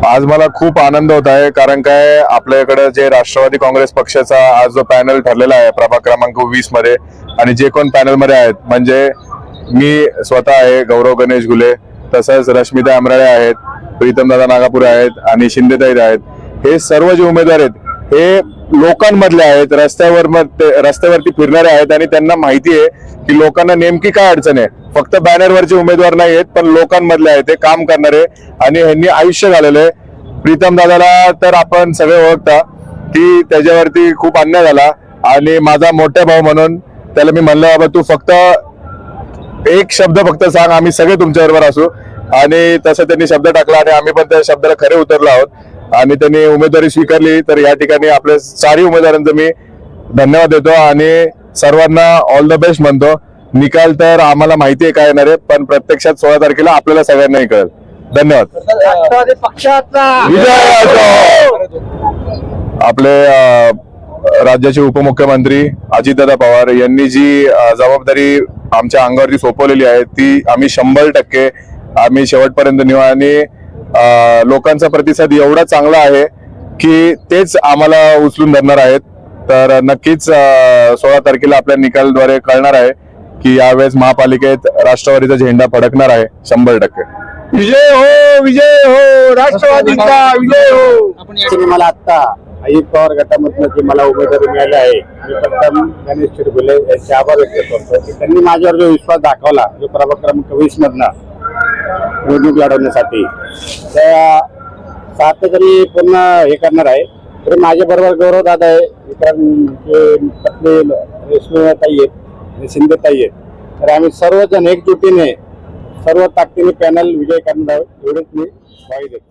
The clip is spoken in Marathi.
आज मला खूप आनंद होत आहे, कारण काय आपल्याकडे जे राष्ट्रवादी काँग्रेस पक्षाचा आज जो पॅनल ठरलेला आहे प्रभाग क्रमांक 20 मध्ये, आणि जे कोण पॅनल मध्ये आहेत म्हणजे मी स्वतः आहे, गौरव गणेश घुले, तसंच रश्मिता अमराळे आहेत, प्रीतमदादा नागापुरे आहेत आणि शिंदेताई आहेत. हे सर्व जे उमेदवार आहेत हे लोकांमधले आहेत, रस्त्यावरती फिरणारे आहेत आणि त्यांना माहिती आहे की लोकांना नेमकी काय अडचण आहे. फक्त बॅनरवरचे उमेदवार नाही आहेत, पण लोकांमधले आहेत, ते काम करणारे, आणि ह्यांनी आयुष्य घालवलं आहे. प्रीतम दादाला तर आपण सगळे ओळखता की त्याच्यावरती खूप अन्याय झाला, आणि माझा मोठा भाऊ म्हणून त्याला मी म्हणलं, बाबा तू फक्त एक शब्द फक्त सांग, आम्ही सगळे तुमच्याबरोबर असू. आणि तसं त्यांनी शब्द टाकला आणि आम्ही पण त्या शब्दाला खरे उतरलो आहोत, आणि त्यांनी उमेदवारी स्वीकारली. तर या ठिकाणी आपल्या चारही उमेदवारांचं मी धन्यवाद देतो आणि सर्वांना ऑल द बेस्ट म्हणतो. निकाल तर आम्हाला माहिती आहे काय येणार आहे, पण प्रत्यक्षात 16 तारखेला आपल्याला सगळ्यांनाही कळेल. धन्यवाद. राष्ट्रवादी पक्षाचा आपले राज्याचे उपमुख्यमंत्री अजितदादा पवार यांनी जी जबाबदारी आमच्या अंगावरती सोपवलेली आहे ती आम्ही 100% आम्ही शेवटपर्यंत नेऊ, आणि लोकांचा प्रतिसाद एवढा चांगला आहे की तेच आम्हाला उचलून धरणार आहेत. तर नक्कीच 16 तारखेला आपल्या निकालद्वारे कळणार आहे की यावेळेस महापालिकेत राष्ट्रवादीचा झेंडा फडकणार आहे 100%. विजय हो, विजय हो, राष्ट्रवादीचा विजय हो. मला आता अजित पवार गटामधून जे मला उमेदवारी मिळाली आहे, मी प्रथम गणेश चिरगुले यांचे आभार व्यक्त करतो की त्यांनी माझ्यावर जो विश्वास दाखवला, जो प्रभाग क्रमांक 20 मधनं निवडणूक लढवण्यासाठी, त्या साथरी पूर्ण हे करणार आहे. तर माझ्या बरोबर गौरव दादा आहे, पत्नी रेश्मीताई आहेत आणि शिंदेताई आहेत. तर आम्ही सर्वजण एकजुटीने सर्व ताकदीने पॅनल विजय करणार आहोत, एवढेच मी ग्वाही देतो.